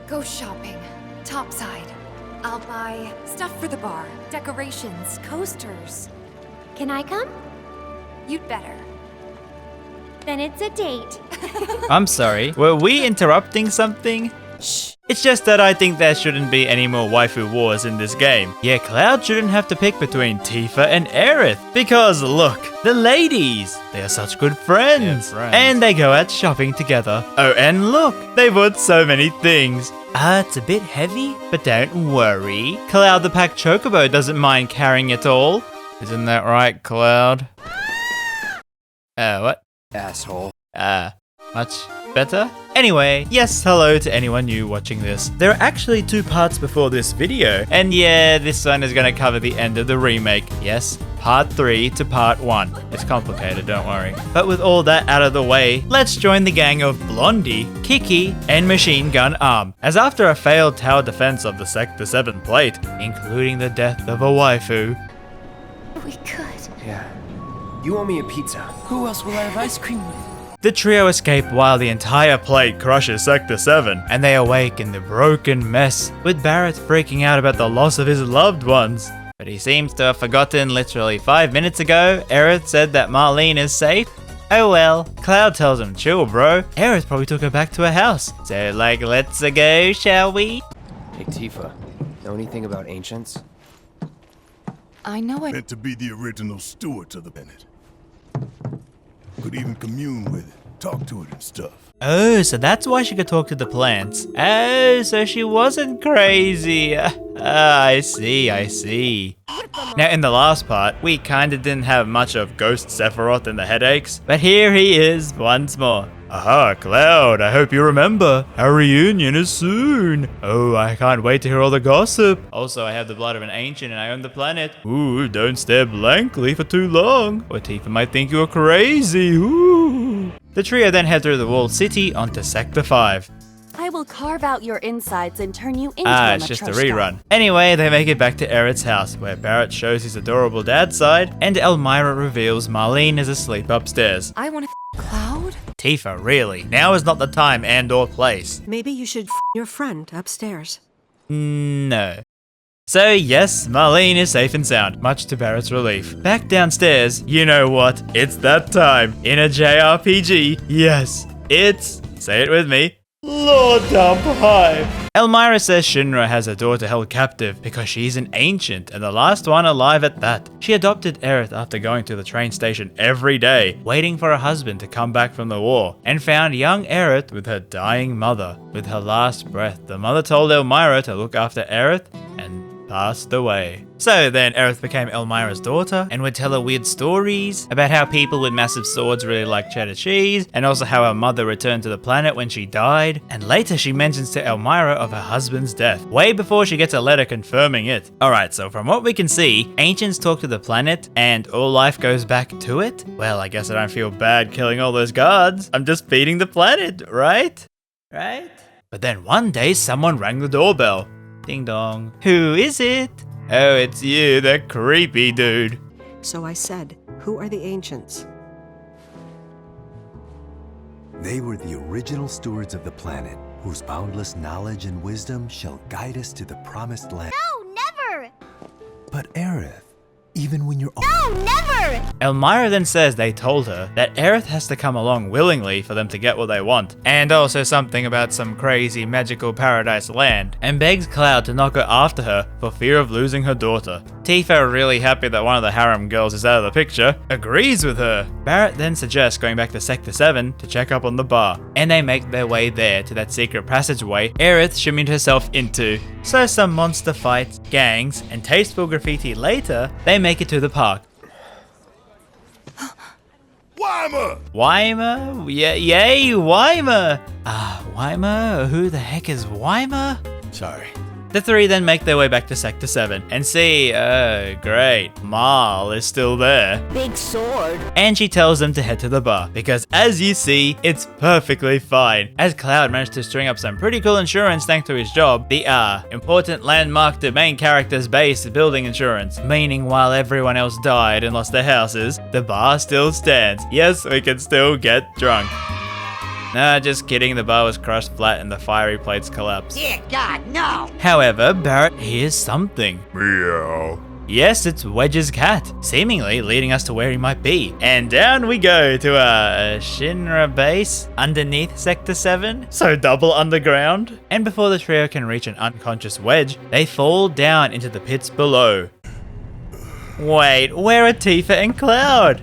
Go shopping. Topside. I'll buy stuff for the bar, decorations, coasters. Can I come? You'd better. Then it's a date. I'm sorry, were we interrupting something? Shh. It's just that I think there shouldn't be any more waifu wars in this game. Yeah, Cloud shouldn't have to pick between Tifa and Aerith. Because look, the ladies, they are such good friends. And they go out shopping together. Oh, and look, they bought so many things. It's a bit heavy, but don't worry. Cloud the Pack Chocobo doesn't mind carrying it all. Isn't that right, Cloud? What? Asshole. Much better? Anyway, yes, hello to anyone new watching this. There are actually 2 parts before this video, and yeah, this one is gonna cover the end of the remake. Yes, part 3 to part 1. It's complicated, don't worry. But with all that out of the way, let's join the gang of Blondie, Kiki, and Machine Gun Arm. As after a failed tower defense of the Sector 7 plate, including the death of a waifu. We could. Yeah. You owe me a pizza. Who else will I have ice cream with? The trio escape while the entire plate crushes Sector 7, and they awake in the broken mess, with Barrett freaking out about the loss of his loved ones. But he seems to have forgotten literally 5 minutes ago, Aerith said that Marlene is safe. Oh well, Cloud tells him, chill bro, Aerith probably took her back to her house. So like, let's go, shall we? Hey Tifa, know anything about ancients? I know it. Meant to be the original steward to the planet. Could even commune with it, talk to it and stuff. Oh, so that's why she could talk to the plants. Oh, so she wasn't crazy. I see. Now, in the last part, we kinda didn't have much of Ghost Sephiroth and the headaches, but here he is once more. Aha, Cloud, I hope you remember. Our reunion is soon. Oh, I can't wait to hear all the gossip. Also, I have the blood of an ancient and I own the planet. Ooh, don't stare blankly for too long, or Tifa might think you're crazy. Ooh. The trio then head through the walled city onto Sector 5. I will carve out your insides and turn you into a It's just a matryoshka. rerun. Anyway, they make it back to Aerith's house, where Barrett shows his adorable dad's side, and Elmira reveals Marlene is asleep upstairs. I want to Cloud? Tifa, really? Now is not the time and or place. Maybe you should your friend upstairs. No. So yes, Marlene is safe and sound, much to Barrett's relief. Back downstairs, you know what? It's that time. In a JRPG, yes, it's, say it with me, Lord Dump Hive. Elmira says Shinra has her daughter held captive because she's an ancient and the last one alive at that. She adopted Aerith after going to the train station every day, waiting for her husband to come back from the war, and found young Aerith with her dying mother. With her last breath, the mother told Elmira to look after Aerith and passed away. So then Aerith became Elmira's daughter and would tell her weird stories about how people with massive swords really like cheddar cheese, and also how her mother returned to the planet when she died, and later she mentions to Elmira of her husband's death, way before she gets a letter confirming it. Alright, so from what we can see, ancients talk to the planet and all life goes back to it? Well, I guess I don't feel bad killing all those guards. I'm just feeding the planet, right? Right? But then one day someone rang the doorbell. Ding dong. Who is it? Oh, it's you, that creepy dude. So I said, who are the ancients? They were the original stewards of the planet, whose boundless knowledge and wisdom shall guide us to the promised land. No, never! But Aerith, even when you're No, never! Elmira then says they told her that Aerith has to come along willingly for them to get what they want, and also something about some crazy magical paradise land, and begs Cloud to not go after her for fear of losing her daughter. Tifa, really happy that one of the harem girls is out of the picture, agrees with her. Barrett then suggests going back to Sector 7 to check up on the bar, and they make their way there to that secret passageway Aerith shimmied herself into. So some monster fights, gangs, and tasteful graffiti later, they make it to the park. Weimer! Weimer? Yay, Weimer! Weimer? Who the heck is Weimer? Sorry. The three then make their way back to Sector 7 and see, oh great, Marl is still there. Big sword. And she tells them to head to the bar, because as you see, it's perfectly fine. As Cloud managed to string up some pretty cool insurance thanks to his job, the important landmark to main character's base building insurance, meaning while everyone else died and lost their houses, the bar still stands. Yes, we can still get drunk. Nah, just kidding, the bar was crushed flat and the fiery plates collapsed. Dear God, no! However, Barrett hears something. Meow. Yes, it's Wedge's cat, seemingly leading us to where he might be. And down we go to a Shinra base underneath Sector 7, so double underground. And before the trio can reach an unconscious Wedge, they fall down into the pits below. Wait, where are Tifa and Cloud?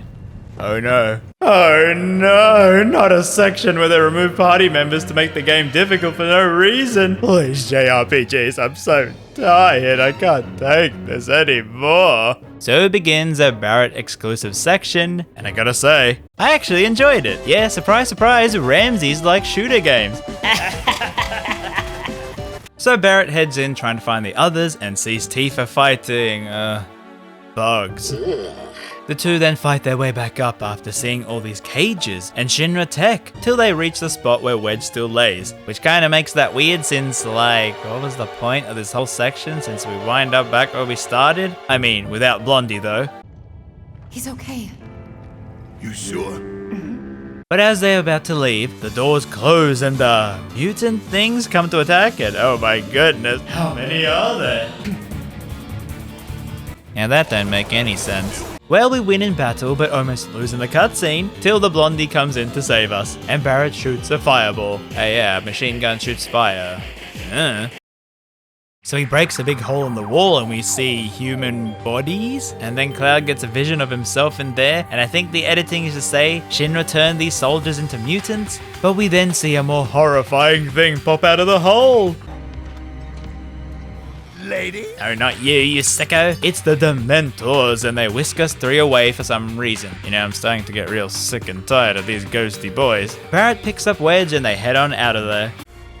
Oh no. Oh no, not a section where they remove party members to make the game difficult for no reason. Please JRPGs, I'm so tired, I can't take this anymore. So begins a Barrett exclusive section, and I gotta say, I actually enjoyed it. Yeah, surprise surprise, Ramses likes shooter games. So Barrett heads in trying to find the others and sees Tifa fighting, bugs. The two then fight their way back up after seeing all these cages and Shinra tech, till they reach the spot where Wedge still lays, which kinda makes that weird since, like, what was the point of this whole section since we wind up back where we started? I mean, without Blondie though. He's okay. You sure? But as they're about to leave, the doors close and mutant things come to attack it. Oh my goodness, how many are there? Now that don't make any sense. Well, we win in battle, but almost lose in the cutscene, till the Blondie comes in to save us, and Barrett shoots a fireball. Hey, yeah, machine gun shoots fire. So he breaks a big hole in the wall and we see human bodies, and then Cloud gets a vision of himself in there, and I think the editing is to say Shinra turned these soldiers into mutants, but we then see a more horrifying thing pop out of the hole. Lady? No, not you, you sicko. It's the Dementors, and they whisk us three away for some reason. You know, I'm starting to get real sick and tired of these ghosty boys. Barrett picks up Wedge and they head on out of there.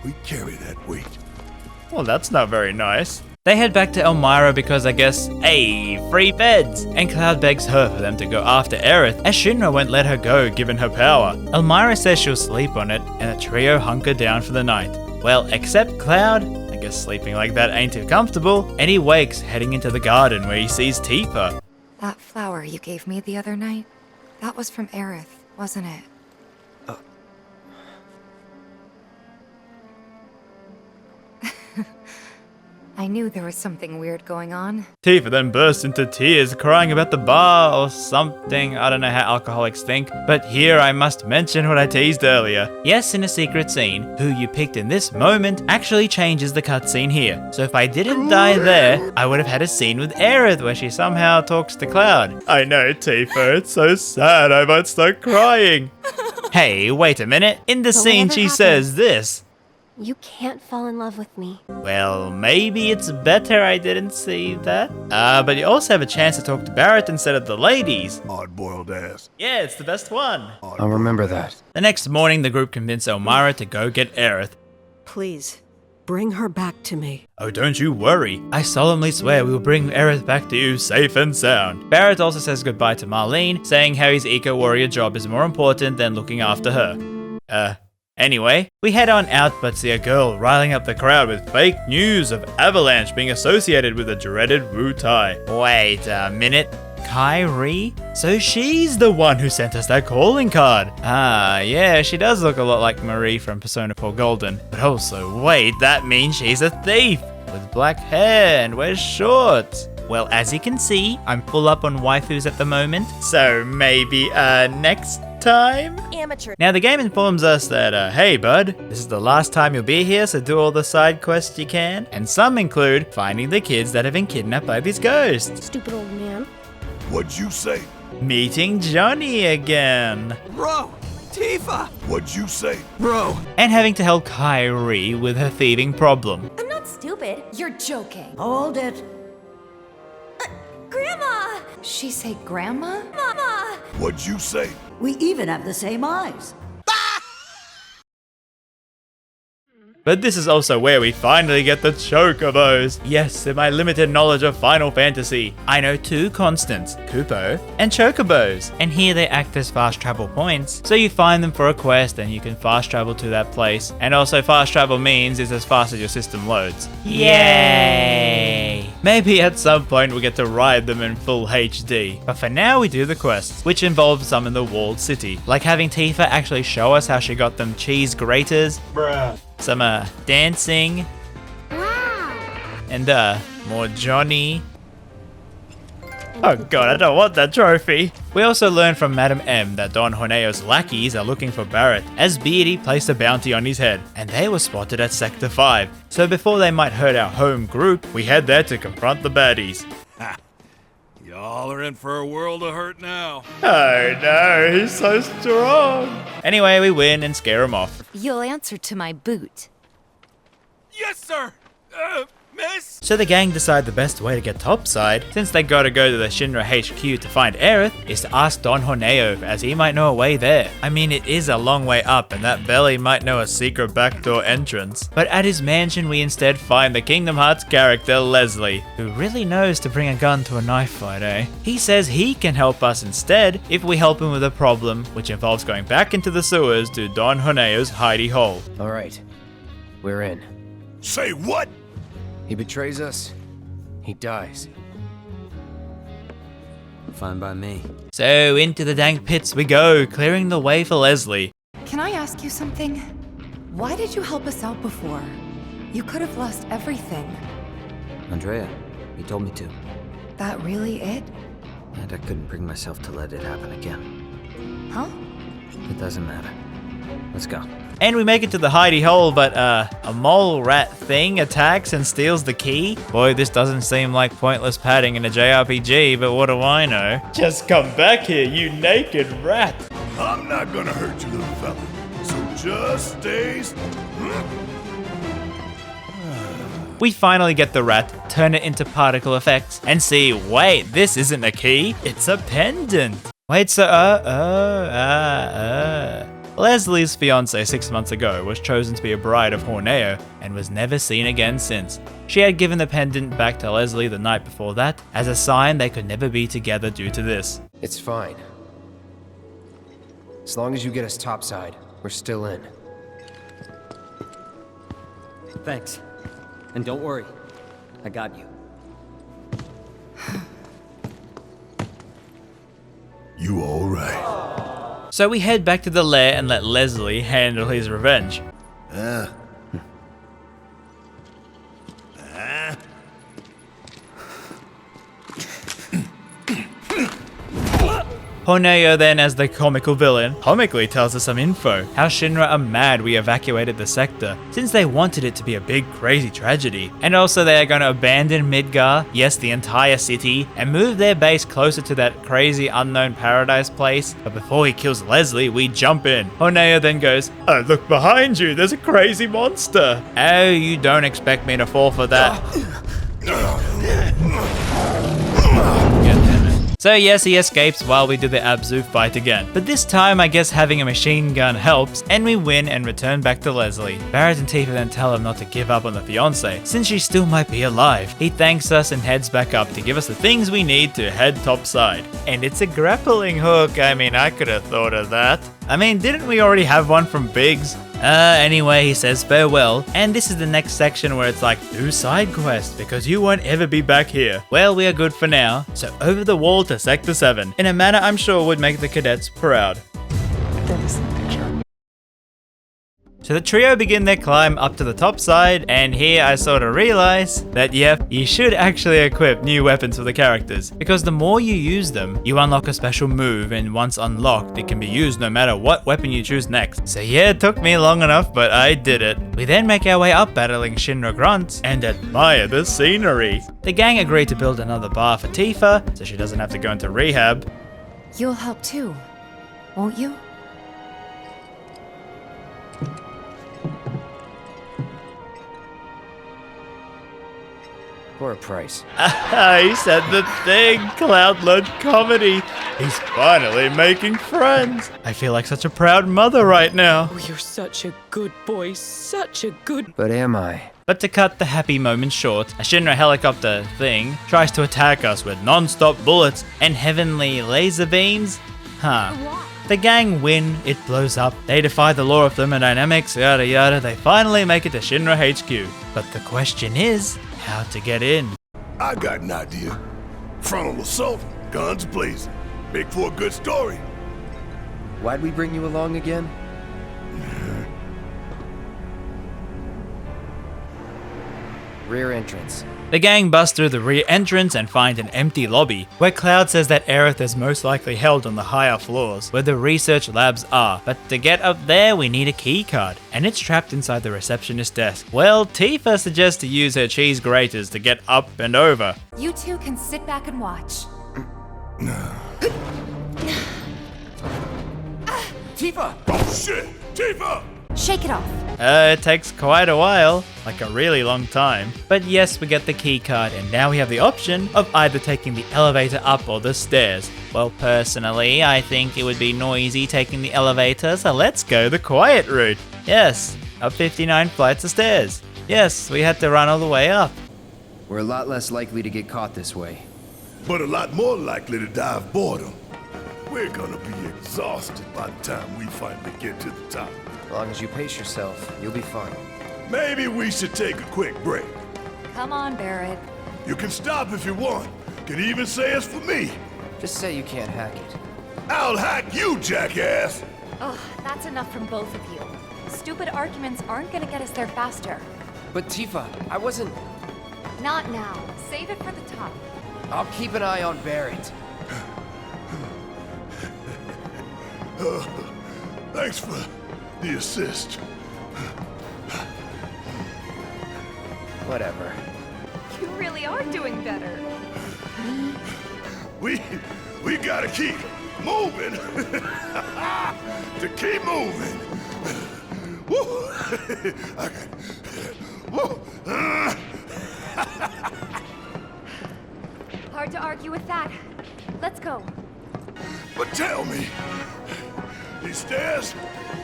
We carry that weight. Well, that's not very nice. They head back to Elmira because I guess, hey, free beds! And Cloud begs her for them to go after Aerith, as Shinra won't let her go given her power. Elmira says she'll sleep on it, and the trio hunker down for the night. Well, except Cloud. I guess sleeping like that ain't too comfortable, and he wakes heading into the garden where he sees Tifa. That flower you gave me the other night, that was from Aerith, wasn't it? I knew there was something weird going on. Tifa then bursts into tears, crying about the bar or something. I don't know how alcoholics think, but here I must mention what I teased earlier. Yes, in a secret scene, who you picked in this moment actually changes the cutscene here. So if I didn't die there, I would have had a scene with Aerith where she somehow talks to Cloud. I know, Tifa, it's so sad I might start crying. Hey, wait a minute. In the scene she says this. You can't fall in love with me. Well, maybe it's better I didn't see that. But you also have a chance to talk to Barrett instead of the ladies. Hard-boiled ass. Yeah, it's the best one. I'll remember that. The next morning, the group convince Elmira to go get Aerith. Please, bring her back to me. Oh, don't you worry. I solemnly swear we will bring Aerith back to you safe and sound. Barrett also says goodbye to Marlene, saying how his eco-warrior job is more important than looking after her. Anyway, we head on out but see a girl riling up the crowd with fake news of Avalanche being associated with the dreaded Wu Tai. Wait a minute. Kyrie? So she's the one who sent us that calling card. Ah, yeah, she does look a lot like Marie from Persona 4 Golden. But also, wait, that means she's a thief with black hair and wears shorts. Well, as you can see, I'm full up on waifus at the moment, so maybe, next time? Amateur. Now, the game informs us that, hey bud, this is the last time you'll be here, so do all the side quests you can. And some include finding the kids that have been kidnapped by these ghosts. Stupid old man. What'd you say? Meeting Johnny again. Bro! Tifa! What'd you say? Bro! And having to help Kyrie with her thieving problem. I'm not stupid. You're joking. Hold it. Grandma! She say grandma? Mama! What'd you say? We even have the same eyes. But this is also where we finally get the Chocobos. Yes, in my limited knowledge of Final Fantasy, I know two constants, Kupo and Chocobos. And here they act as fast travel points. So you find them for a quest and you can fast travel to that place. And also fast travel means it's as fast as your system loads. Yay! Maybe at some point we get to ride them in full HD. But for now we do the quests, which involve some in the walled city. Like having Tifa actually show us how she got them cheese graters. Bruh. Some dancing. Wow. And more Johnny. Oh god, I don't want that trophy. We also learn from Madam M that Don Horneo's lackeys are looking for Barrett, as Beardy placed a bounty on his head, and they were spotted at Sector 5. So before they might hurt our home group, we head there to confront the baddies. Ha! Y'all are in for a world of hurt now. Oh no, he's so strong. Anyway, we win and scare him off. You'll answer to my boot. Yes, sir! Miss? So the gang decide the best way to get topside, since they gotta go to the Shinra HQ to find Aerith, is to ask Don Horneo, as he might know a way there. I mean, it is a long way up, and that belly might know a secret backdoor entrance. But at his mansion, we instead find the Kingdom Hearts character Leslie, who really knows to bring a gun to a knife fight, eh? He says he can help us instead if we help him with a problem, which involves going back into the sewers to Don Horneo's hidey hole. Alright, we're in. Say what? He betrays us, he dies. Fine by me. So into the dank pits we go, clearing the way for Leslie. Can I ask you something? Why did you help us out before? You could have lost everything. Andrea, he told me to. That really it? And I couldn't bring myself to let it happen again. Huh? It doesn't matter. Let's go. And we make it to the hidey hole, but a mole rat thing attacks and steals the key? Boy, this doesn't seem like pointless padding in a JRPG, but what do I know? Just come back here, you naked rat! I'm not gonna hurt you, little fella. So just stay. We finally get the rat, turn it into particle effects, and see, wait, this isn't a key, it's a pendant. Wait, so, Leslie's fiance 6 months ago was chosen to be a bride of Horneo and was never seen again since. She had given the pendant back to Leslie the night before that as a sign they could never be together due to this. It's fine. As long as you get us topside, we're still in. Thanks. And don't worry. I got you. You alright? So we head back to the lair and let Leslie handle his revenge. Horneo then, as the comical villain, comically tells us some info. How Shinra are mad we evacuated the sector, since they wanted it to be a big crazy tragedy. And also they are going to abandon Midgar, yes the entire city, and move their base closer to that crazy unknown paradise place. But before he kills Leslie, we jump in. Horneo then goes, "Oh, look behind you, there's a crazy monster." Oh, you don't expect me to fall for that. So yes, he escapes while we do the Abzu fight again. But this time, I guess having a machine gun helps, and we win and return back to Leslie. Barrett and Tifa then tell him not to give up on the fiancé, since she still might be alive. He thanks us and heads back up to give us the things we need to head topside. And it's a grappling hook. I mean, I could have thought of that. I mean, didn't we already have one from Biggs? Anyway, he says farewell, and this is the next section where it's like, do side quest, because you won't ever be back here. Well, we are good for now, so over the wall to Sector 7, in a manner I'm sure would make the cadets proud. So the trio begin their climb up to the top side, and here I sort of realize that yep, you should actually equip new weapons for the characters, because the more you use them, you unlock a special move, and once unlocked, it can be used no matter what weapon you choose next. So yeah, it took me long enough, but I did it. We then make our way up battling Shinra grunts, and admire the scenery. The gang agree to build another bar for Tifa, so she doesn't have to go into rehab. You'll help too, won't you? For a price. He said the thing, Cloud-led comedy. He's finally making friends. I feel like such a proud mother right now. Oh, you're such a good boy, such a good... But am I? But to cut the happy moment short, a Shinra helicopter thing tries to attack us with non-stop bullets and heavenly laser beams. The gang win, it blows up, they defy the law of thermodynamics, yada yada, they finally make it to Shinra HQ. But the question is, how to get in? I got an idea. Frontal assault, guns blazing. Make for a good story. Why'd we bring you along again? Rear entrance. The gang bust through the rear entrance and find an empty lobby, where Cloud says that Aerith is most likely held on the higher floors, where the research labs are, but to get up there we need a keycard, and it's trapped inside the receptionist's desk. Well, Tifa suggests to use her cheese graters to get up and over. You two can sit back and watch. Tifa! Oh shit! Tifa! Shake it off. It takes quite a while, like a really long time. But yes, we get the keycard, and now we have the option of either taking the elevator up or the stairs. Well, personally, I think it would be noisy taking the elevator, so let's go the quiet route. Yes, up 59 flights of stairs. Yes, we had to run all the way up. We're a lot less likely to get caught this way. But a lot more likely to die of boredom. We're gonna be exhausted by the time we finally get to the top. As long as you pace yourself, you'll be fine. Maybe we should take a quick break. Come on, Barrett. You can stop if you want. Can even say it's for me. Just say you can't hack it. I'll hack you, jackass! Ugh, that's enough from both of you. Stupid arguments aren't gonna get us there faster. But Tifa, I wasn't... Not now. Save it for the top. I'll keep an eye on Barrett. Thanks for the assist. Whatever. You really are doing better. We gotta keep moving. To keep moving. Woo. I got... Woo. Hard to argue with that. Let's go. But tell me,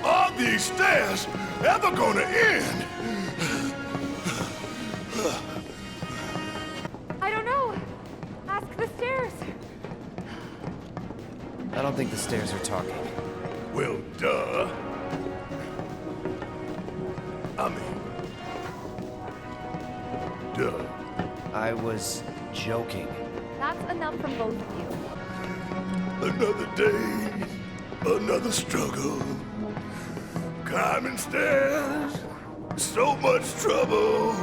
are these stairs ever gonna end? I don't know. Ask the stairs. I don't think the stairs are talking. Well, duh. I mean, duh. I was joking. That's enough from both of you. Another day, another struggle. Climbing stairs, so much trouble.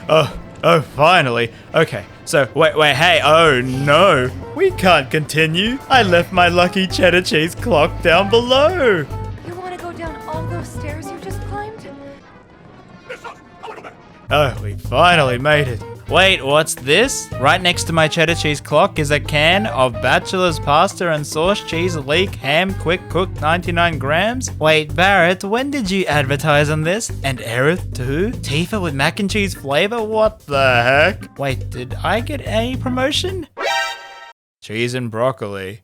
Oh, finally. Okay, so wait, hey, oh no. We can't continue. I left my lucky cheddar cheese clock down below. You want to go down all those stairs you just climbed? Oh, we finally made it. Wait, what's this? Right next to my cheddar cheese clock is a can of bachelor's pasta and sauce cheese leek ham quick cook 99 grams. Wait, Barrett, when did you advertise on this? And Aerith too? Tifa with mac and cheese flavor? What the heck? Wait, did I get any promotion? Cheese and broccoli.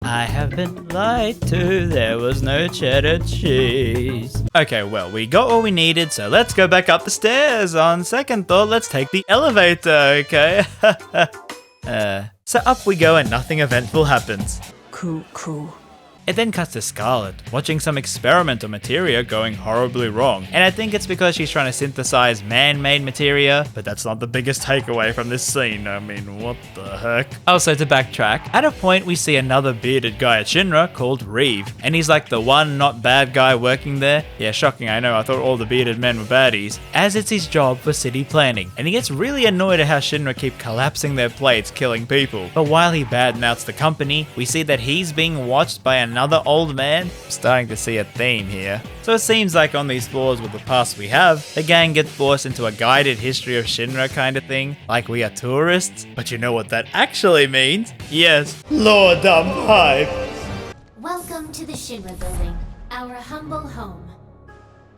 I have been lied to, there was no cheddar cheese. Okay, well, we got what we needed, so let's go back up the stairs. On second thought, let's take the elevator, okay? So up we go and nothing eventful happens. Cool. It then cuts to Scarlet, watching some experimental materia going horribly wrong. And I think it's because she's trying to synthesize man-made materia, but that's not the biggest takeaway from this scene. I mean, what the heck? Also, to backtrack, at a point we see another bearded guy at Shinra called Reeve, and he's like the one not bad guy working there. Yeah, shocking, I know, I thought all the bearded men were baddies, as it's his job for city planning. And he gets really annoyed at how Shinra keep collapsing their plates, killing people. But while he badmouths the company, we see that he's being watched by another old man. I'm starting to see a theme here. So it seems like on these floors with the past we have, the gang gets forced into a guided history of Shinra kind of thing, like we are tourists. But you know what that actually means? Yes, Lord Dumb Hype. Welcome to the Shinra building, our humble home.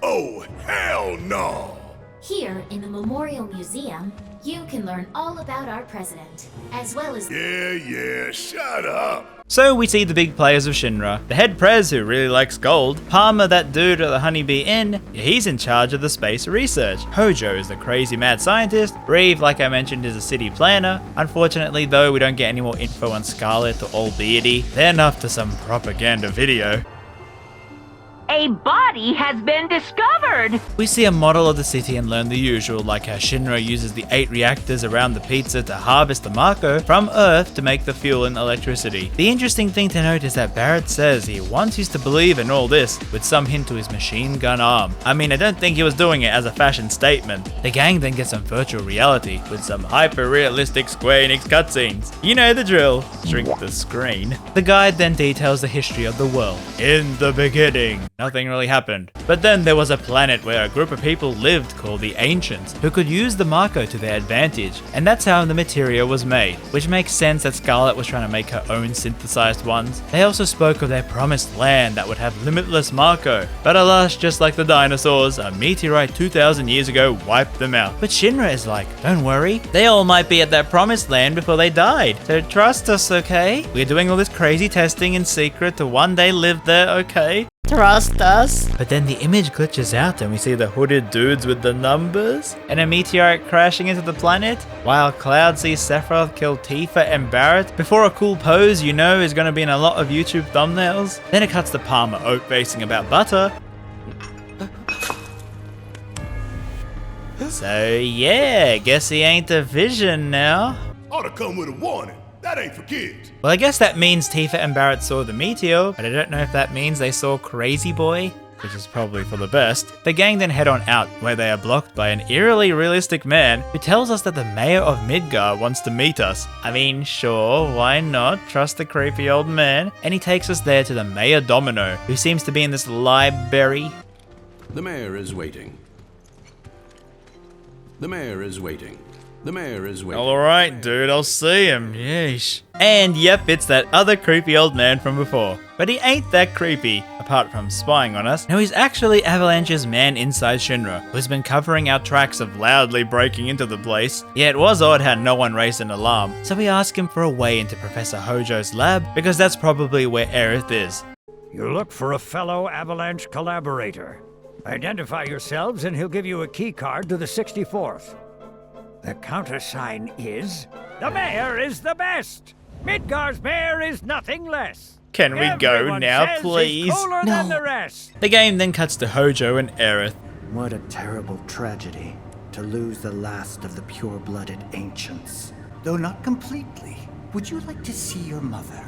Oh, hell no! Here in the Memorial Museum, you can learn all about our president, as well as... Yeah, shut up! So we see the big players of Shinra, the head prez who really likes gold, Palmer, that dude at the Honeybee Inn, he's in charge of the space research, Hojo is the crazy mad scientist, Reeve, like I mentioned, is a city planner. Unfortunately though, we don't get any more info on Scarlet or Old Beardy, they're enough to some propaganda video. A body has been discovered! We see a model of the city and learn the usual, like how Shinra uses the 8 reactors around the pizza to harvest the Mako from Earth to make the fuel and electricity. The interesting thing to note is that Barrett says he once used to believe in all this, with some hint to his machine gun arm. I mean, I don't think he was doing it as a fashion statement. The gang then gets some virtual reality with some hyper-realistic Square Enix cutscenes. You know the drill. Shrink the screen. The guide then details the history of the world. In the beginning, nothing really happened. But then there was a planet where a group of people lived called the Ancients, who could use the Mako to their advantage, and that's how the materia was made, which makes sense that Scarlet was trying to make her own synthesized ones. They also spoke of their promised land that would have limitless Mako, but alas, just like the dinosaurs, a meteorite 2,000 years ago wiped them out. But Shinra is like, don't worry, they all might be at that promised land before they died, so trust us, okay? We're doing all this crazy testing in secret to one day live there, okay? Trust us. But then the image glitches out and we see the hooded dudes with the numbers and a meteorite crashing into the planet, while Cloud sees Sephiroth kill Tifa and Barrett before a cool pose you know is going to be in a lot of YouTube thumbnails. Then it cuts to Palmer oat-facing about butter. So yeah, guess he ain't a vision now. Ought to come with a warning. That ain't for kids. Well, I guess that means Tifa and Barrett saw the meteor, but I don't know if that means they saw Crazy Boy, which is probably for the best. The gang then head on out, where they are blocked by an eerily realistic man who tells us that the mayor of Midgar wants to meet us. I mean, sure, why not? Trust the creepy old man. And he takes us there to the Mayor Domino, who seems to be in this library. The mayor is waiting. The mayor is waiting. The mayor is waiting. Alright, dude, I'll see him. Yeesh. And yep, it's that other creepy old man from before. But he ain't that creepy, apart from spying on us. No, he's actually Avalanche's man inside Shinra, who's been covering our tracks of loudly breaking into the place. Yeah, it was odd how no one raised an alarm, so we ask him for a way into Professor Hojo's lab, because that's probably where Aerith is. You look for a fellow Avalanche collaborator. Identify yourselves and he'll give you a key card to the 64th. The countersign is, the mayor is the best. Midgar's mayor is nothing less. Can we go now, please? Than the rest. The game then cuts to Hojo and Aerith. What a terrible tragedy to lose the last of the pure-blooded ancients. Though not completely. Would you like to see your mother?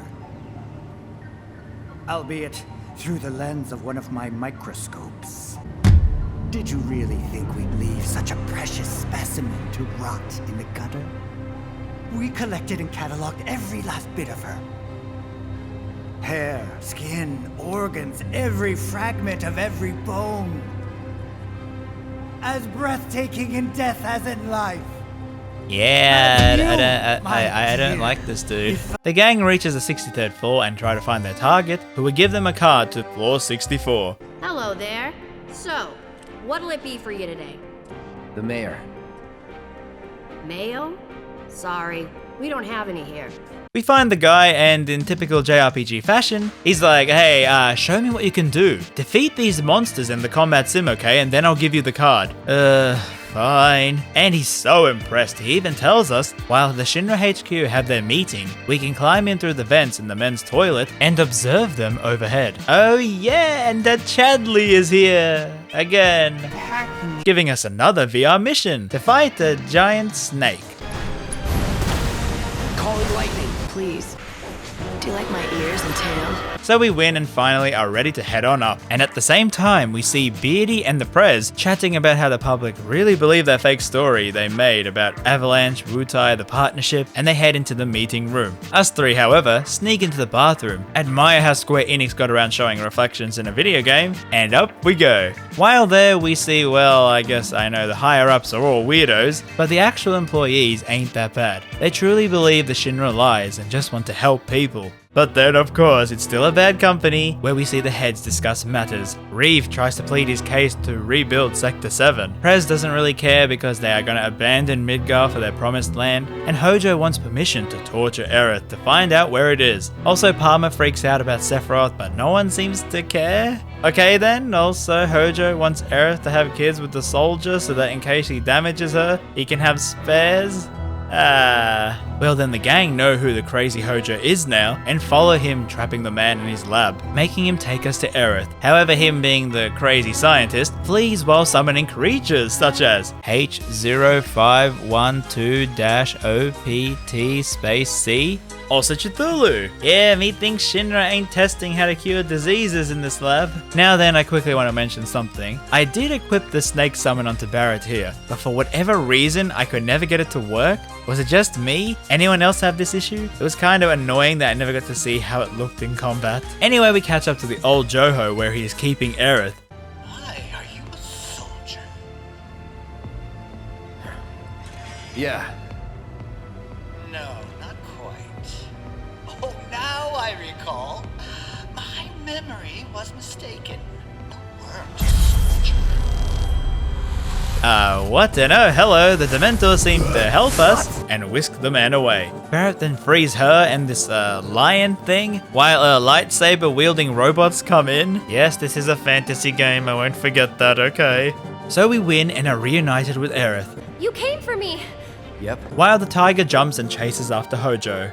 Albeit through the lens of one of my microscopes. Did you really think we'd leave such a precious specimen to rot in the gutter? We collected and cataloged every last bit of her. Hair, skin, organs, every fragment of every bone. As breathtaking in death as in life. Yeah, I don't like this dude. The gang reaches the 63rd floor and try to find their target, who would give them a card to floor 64. Hello there. So, what'll it be for you today? The mayor. Mayo? Sorry, we don't have any here. We find the guy, and in typical JRPG fashion, he's like, hey, show me what you can do. Defeat these monsters in the combat sim, okay, and then I'll give you the card. Fine. And he's so impressed, he even tells us, while the Shinra HQ have their meeting, we can climb in through the vents in the men's toilet and observe them overhead. Oh yeah, and that Chadley is here again, giving us another VR mission to fight a giant snake. Call it lightning, please. Do you like my ears and tail? So we win and finally are ready to head on up. And at the same time, we see Beardy and the Prez chatting about how the public really believe that fake story they made about Avalanche, Wutai, the partnership, and they head into the meeting room. Us three, however, sneak into the bathroom, admire how Square Enix got around showing reflections in a video game, and up we go. While there, we see, well, I guess I know the higher-ups are all weirdos, but the actual employees ain't that bad. They truly believe the Shinra lies and just want to help people. But then, of course, it's still a bad company, where we see the heads discuss matters. Reeve tries to plead his case to rebuild Sector 7. Prez doesn't really care because they are going to abandon Midgar for their promised land, and Hojo wants permission to torture Aerith to find out where it is. Also, Palmer freaks out about Sephiroth, but no one seems to care. Okay then, also Hojo wants Aerith to have kids with the soldier so that in case he damages her, he can have spares. Well then the gang know who the crazy Hojo is now and follow him, trapping the man in his lab, making him take us to Aerith. However, him being the crazy scientist, flees while summoning creatures such as H0512-OPT-C, also Cthulhu. Yeah, me thinks Shinra ain't testing how to cure diseases in this lab. Now then, I quickly want to mention something. I did equip the snake summon onto Barrett here, but for whatever reason, I could never get it to work. Was it just me? Anyone else have this issue? It was kind of annoying that I never got to see how it looked in combat. Anyway, we catch up to the old Joho where he is keeping Aerith. Why are you a soldier? Yeah. No, not quite. Oh, now I recall. My memory was mistaken. You weren't a soldier. What? And oh, hello, the Dementors seem to help us and whisk the man away. Barrett then frees her and this lion thing while lightsaber wielding robots come in. Yes, this is a fantasy game, I won't forget that, okay. So we win and are reunited with Aerith. You came for me! Yep. While the tiger jumps and chases after Hojo.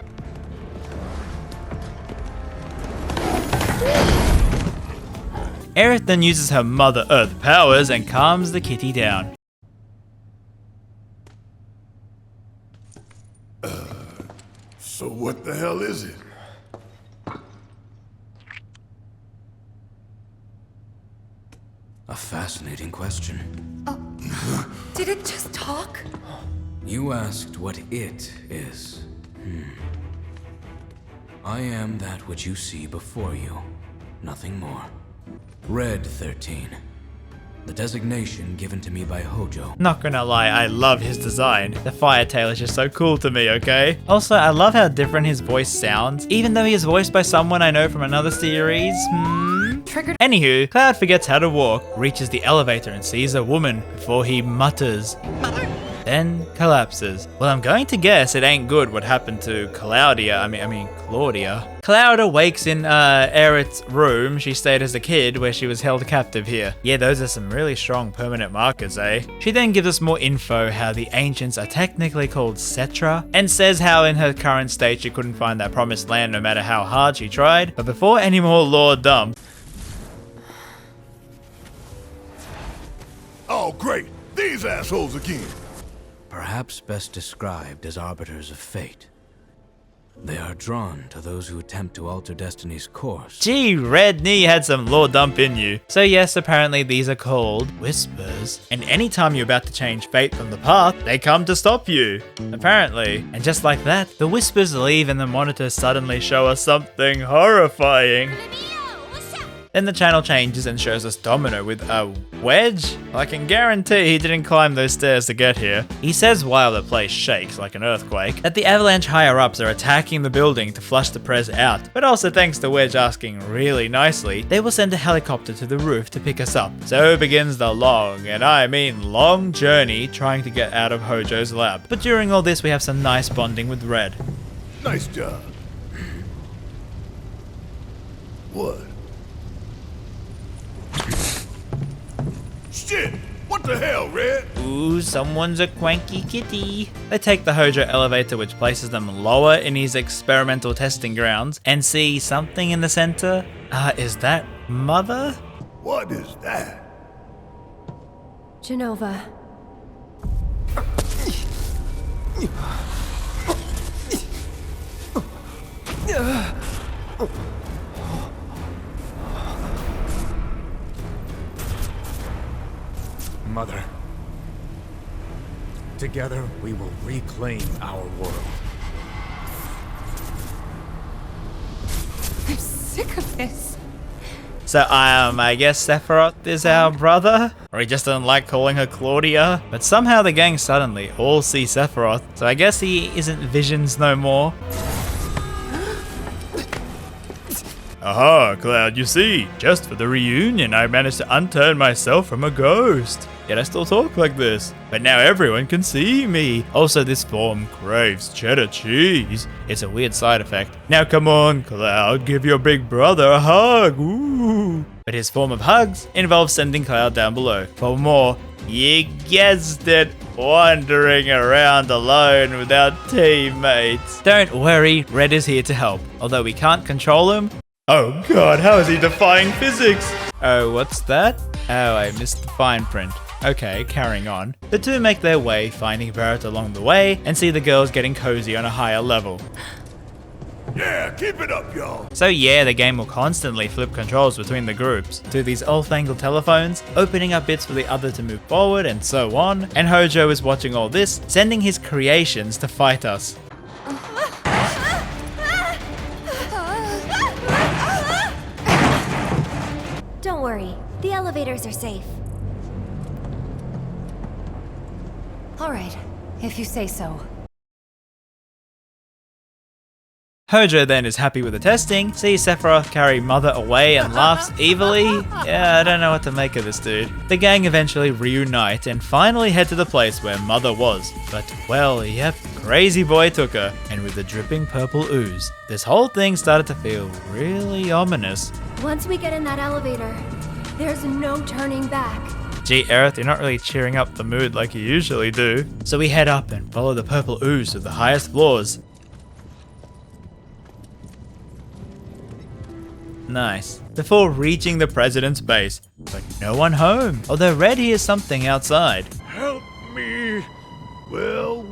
Aerith then uses her Mother Earth powers and calms the kitty down. So what the hell is it? A fascinating question. Did it just talk? You asked what it is. I am that which you see before you. Nothing more. Red 13. The designation given to me by Hojo. Not gonna lie, I love his design. The fire tail is just so cool to me, okay? Also, I love how different his voice sounds, even though he is voiced by someone I know from another series. Triggered. Anywho, Cloud forgets how to walk, reaches the elevator and sees a woman before he mutters. Then collapses. Well, I'm going to guess it ain't good what happened to Claudia. I mean Claudia. Cloud awakes in Aerith's room she stayed as a kid where she was held captive here. Yeah, those are some really strong permanent markers, eh? She then gives us more info how the ancients are technically called Cetra and says how in her current state she couldn't find that promised land no matter how hard she tried. But before any more lore dumps. Oh, great. These assholes again. Perhaps best described as arbiters of fate. They are drawn to those who attempt to alter destiny's course. Gee, Red Knee had some lore dump in you. So yes, apparently these are called whispers. And anytime you're about to change fate from the path, they come to stop you. Apparently. And just like that, the whispers leave and the monitors suddenly show us something horrifying. Then the channel changes and shows us Domino with a wedge. I can guarantee he didn't climb those stairs to get here. He says while the place shakes like an earthquake, that the Avalanche higher-ups are attacking the building to flush the Prez out. But also thanks to Wedge asking really nicely, they will send a helicopter to the roof to pick us up. So begins the long, and I mean long journey trying to get out of Hojo's lab. But during all this we have some nice bonding with Red. Nice job. What? Shit! What the hell, Red? Ooh, someone's a cranky kitty. They take the Hojo elevator which places them lower in his experimental testing grounds and see something in the center. Is that Mother? What is that? Genova. Mother, together we will reclaim our world. I'm sick of this. So I guess Sephiroth is our brother? Or he just doesn't like calling her Claudia? But somehow the gang suddenly all see Sephiroth, so I guess he isn't Visions no more. Aha, Cloud, you see, just for the reunion I managed to unturn myself from a ghost. Yet I still talk like this. But now everyone can see me. Also, this form craves cheddar cheese. It's a weird side effect. Now come on, Cloud, give your big brother a hug. Ooh. But his form of hugs involves sending Cloud down below. For more, you guessed it, wandering around alone without teammates. Don't worry, Red is here to help. Although we can't control him. Oh god, how is he defying physics? Oh, what's that? Oh, I missed the fine print. Okay, carrying on. The two make their way, finding Barrett along the way, and see the girls getting cozy on a higher level. Yeah, keep it up, y'all. So yeah, the game will constantly flip controls between the groups to these old-fangled telephones, opening up bits for the other to move forward and so on, and Hojo is watching all this, sending his creations to fight us. Don't worry, the elevators are safe. All right, if you say so. Hojo then is happy with the testing, sees Sephiroth carry Mother away and laughs evilly. Yeah, I don't know what to make of this dude. The gang eventually reunite and finally head to the place where Mother was. But well, yep, Crazy Boy took her. And with the dripping purple ooze, this whole thing started to feel really ominous. Once we get in that elevator, there's no turning back. Gee, Aerith, you're not really cheering up the mood like you usually do. So we head up and follow the purple ooze to the highest floors. Nice. Before reaching the president's base, but no one home. Although Red hears something outside. Help me. Well.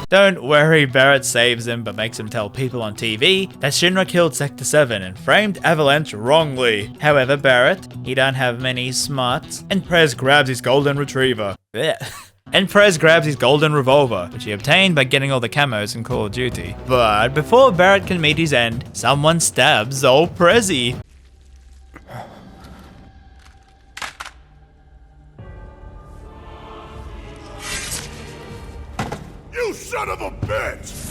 Don't worry, Barrett saves him but makes him tell people on TV that Shinra killed Sector 7 and framed Avalanche wrongly. However, Barrett, he don't have many smarts, and Prez grabs his golden retriever. And Prez grabs his golden revolver, which he obtained by getting all the camos in Call of Duty. But before Barrett can meet his end, someone stabs old Prezi. You son of a bitch!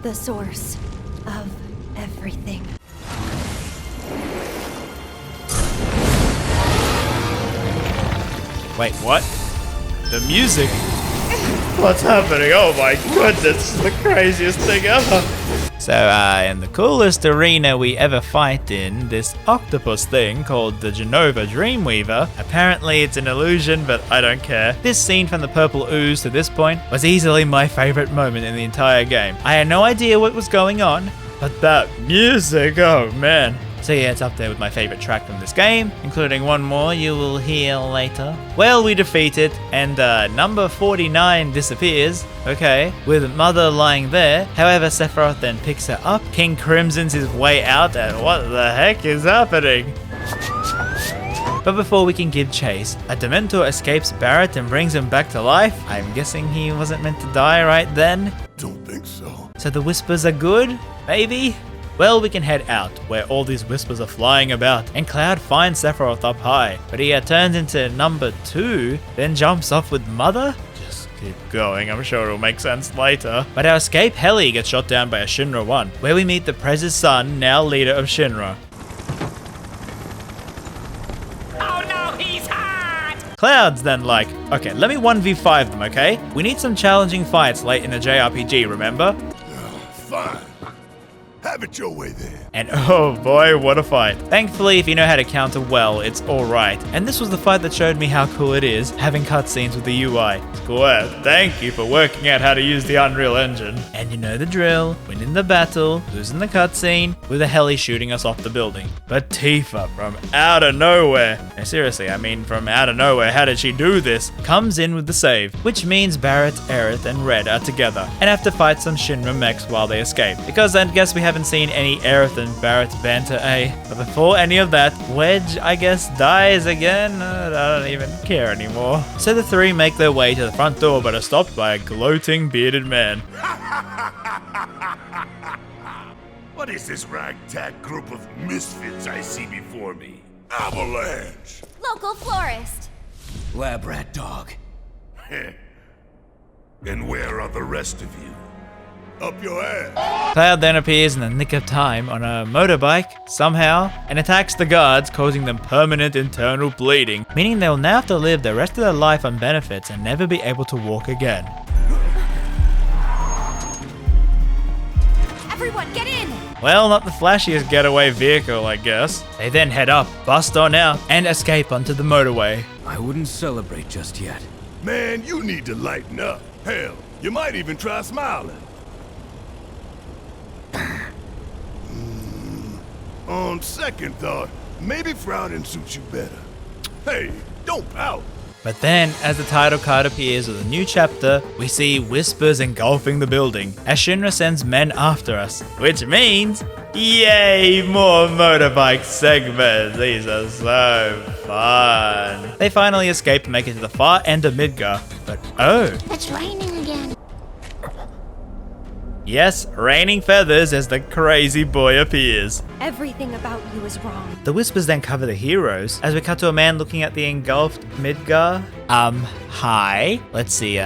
The source of everything. Wait, what? The music? What's happening? Oh my goodness, this is the craziest thing ever. So, in the coolest arena we ever fight in, this octopus thing called the Genova Dreamweaver, apparently it's an illusion, but I don't care. This scene from the purple ooze to this point was easily my favorite moment in the entire game. I had no idea what was going on, but that music, oh man. So yeah, it's up there with my favorite track from this game, including one more you will hear later. Well, we defeat it, and number 49 disappears, okay, with Mother lying there. However, Sephiroth then picks her up, King Crimson's his way out, and what the heck is happening? But before we can give chase, a Dementor escapes Barrett and brings him back to life. I'm guessing he wasn't meant to die right then? Don't think so. So the whispers are good? Maybe? Well, we can head out, where all these whispers are flying about, and Cloud finds Sephiroth up high, but he turns into number 2, then jumps off with Mother? Just keep going, I'm sure it'll make sense later. But our escape heli gets shot down by a Shinra 1, where we meet the Prez's son, now leader of Shinra. Oh no, he's hot! Cloud's then like, okay, let me 1v5 them, okay? We need some challenging fights late in the JRPG, remember? Fine. Have it your way then. And oh boy, what a fight. Thankfully, if you know how to counter well, it's alright. And this was the fight that showed me how cool it is, having cutscenes with the UI. Square, thank you for working out how to use the Unreal Engine. And you know the drill, winning the battle, losing the cutscene, with a heli shooting us off the building. But Tifa, from out of nowhere, no, seriously, I mean from out of nowhere, how did she do this? Comes in with the save, which means Barrett, Aerith, and Red are together, and have to fight some Shinra mechs while they escape. Because I guess we have haven't seen any Aerith and Barrett banter, But before any of that, Wedge, I guess, dies again. I don't even care anymore. So the three make their way to the front door, but are stopped by a gloating bearded man. What is this ragtag group of misfits I see before me? Avalanche! Local florist. Lab rat dog. And where are the rest of you? Up your ass! Cloud then appears in the nick of time on a motorbike, somehow, and attacks the guards, causing them permanent internal bleeding, meaning they'll now have to live the rest of their life on benefits and never be able to walk again. Everyone, get in! Well, not the flashiest getaway vehicle, I guess. They then head up, bust on out, and escape onto the motorway. I wouldn't celebrate just yet. Man, you need to lighten up. Hell, you might even try smiling. On second thought, maybe frowning suits you better. Hey, don't pout. But then, as the title card appears with a new chapter, we see whispers engulfing the building as Shinra sends men after us, which means, yay, more motorbike segments. These are so fun. They finally escape and make it to the far end of Midgar, but oh. It's raining again. Yes, raining feathers as the crazy boy appears. Everything about you is wrong. The whispers then cover the heroes as we cut to a man looking at the engulfed Midgar. Hi. Let's see,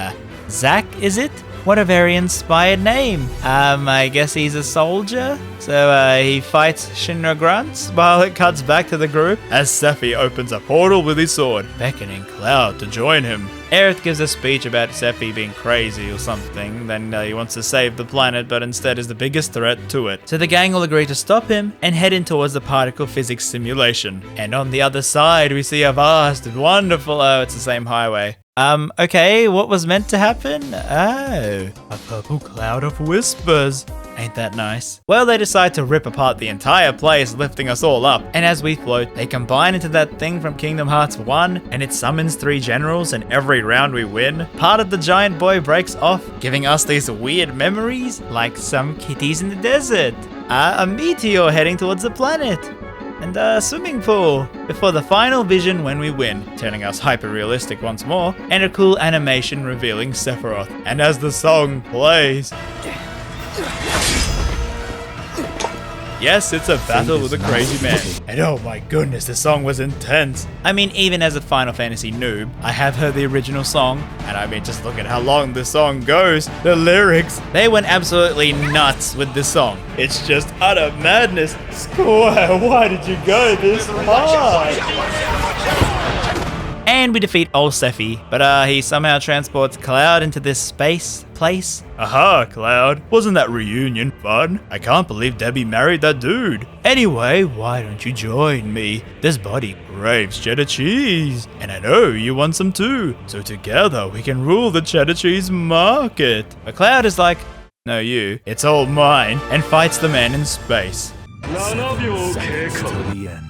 Zack, is it? What a very inspired name. I guess he's a soldier? So, he fights Shinra grunts while it cuts back to the group as Sephi opens a portal with his sword, beckoning Cloud to join him. Aerith gives a speech about Sephi being crazy or something, then he wants to save the planet but instead is the biggest threat to it. So the gang will agree to stop him and head in towards the particle physics simulation. And on the other side we see a vast and wonderful, it's the same highway. Okay, what was meant to happen? Oh, a purple cloud of whispers. Ain't that nice? Well, they decide to rip apart the entire place, lifting us all up. And as we float, they combine into that thing from Kingdom Hearts 1, and it summons 3 generals, and every round we win, part of the giant boy breaks off, giving us these weird memories, like some kitties in the desert, a meteor heading towards the planet, and a swimming pool, before the final vision when we win, turning us hyper-realistic once more, and a cool animation revealing Sephiroth. And as the song plays... Yes, it's a battle with a crazy man. And oh my goodness, the song was intense. I mean, even as a Final Fantasy noob, I have heard the original song, and I mean, just look at how long the song goes. The lyrics, they went absolutely nuts with this song. It's just utter madness. Squire, why did you go this hard? And we defeat old Sephi, but he somehow transports Cloud into this place. Aha, Cloud, wasn't that reunion fun? I can't believe Debbie married that dude. Anyway, why don't you join me? This body craves cheddar cheese, and I know you want some too. So together we can rule the cheddar cheese market. But Cloud is like, no you, it's all mine, and fights the man in space. None of you okay till the end.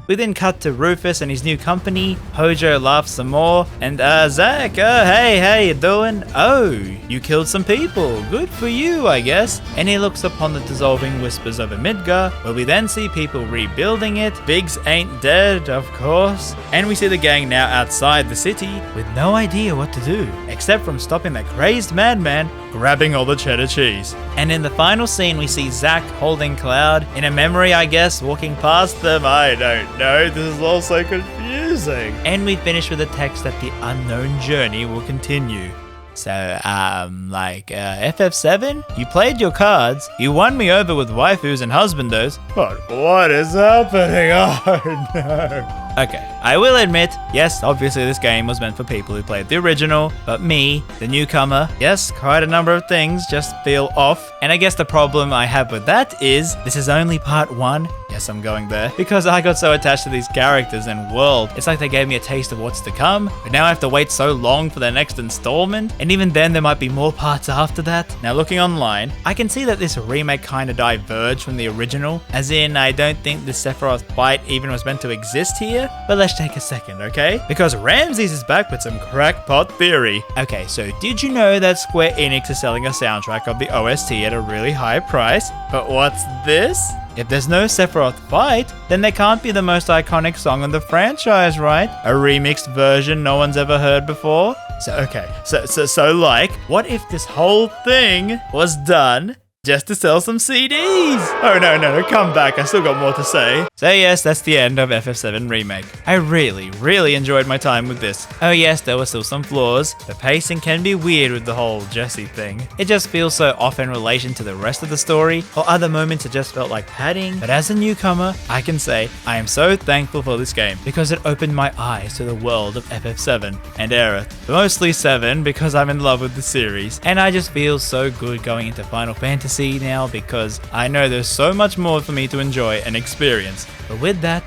We then cut to Rufus and his new company. Hojo laughs some more. And Zack, hey, how you doing? Oh, you killed some people. Good for you, I guess. And he looks upon the dissolving whispers over Midgar, where we then see people rebuilding it. Biggs ain't dead, of course. And we see the gang now outside the city with no idea what to do, except from stopping that crazed madman grabbing all the cheddar cheese. And in the final scene, we see Zack holding Cloud in a memory, I guess, walking past them. I don't know, this is all so confusing. And we finish with a text that the unknown journey will continue. So, FF7? You played your cards, you won me over with waifus and husbandos, but what is happening? Oh no. Okay, I will admit, yes, obviously this game was meant for people who played the original, but me, the newcomer, yes, quite a number of things just feel off. And I guess the problem I have with that is, this is only part 1, Yes, I'm going there. Because I got so attached to these characters and world. It's like they gave me a taste of what's to come, but now I have to wait so long for their next installment, and even then there might be more parts after that. Now looking online, I can see that this remake kinda diverged from the original, as in I don't think the Sephiroth fight even was meant to exist here, but let's take a second, okay? Because Ramses is back with some crackpot theory. Okay, so did you know that Square Enix is selling a soundtrack of the OST at a really high price? But what's this? If there's no Sephiroth fight, then there can't be the most iconic song in the franchise, right? A remixed version no one's ever heard before? So okay, so like, what if this whole thing was done just to sell some CDs? Oh no, come back, I still got more to say. So yes, that's the end of FF7 Remake. I really enjoyed my time with this. Oh yes, there were still some flaws. The pacing can be weird with the whole Jesse thing. It just feels so off in relation to the rest of the story, or other moments it just felt like padding. But as a newcomer, I can say I am so thankful for this game because it opened my eyes to the world of FF7 and Aerith. Mostly 7 because I'm in love with the series, and I just feel so good going into Final Fantasy now because I know there's so much more for me to enjoy and experience. But with that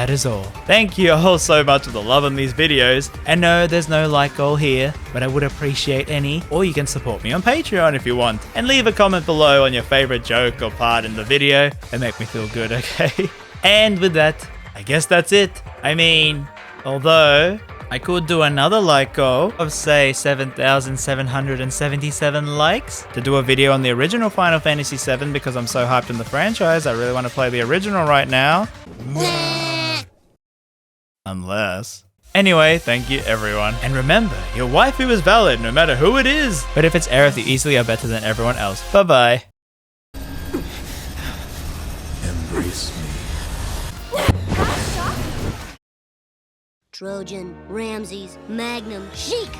is all. Thank you all so much for the love on these videos, and no, there's no like goal here, but I would appreciate any, or you can support me on Patreon if you want, and leave a comment below on your favorite joke or part in the video and make me feel good, okay? And with that, I guess that's it. I mean, although I could do another like goal of say 7,777 likes to do a video on the original Final Fantasy VII because I'm so hyped in the franchise. I really want to play the original right now. Unless. Anyway, thank you everyone. And remember, your waifu is valid no matter who it is. But if it's Aerith, you easily are better than everyone else. Bye bye. Embrace me. Trojan, Ramses, Magnum, Sheik!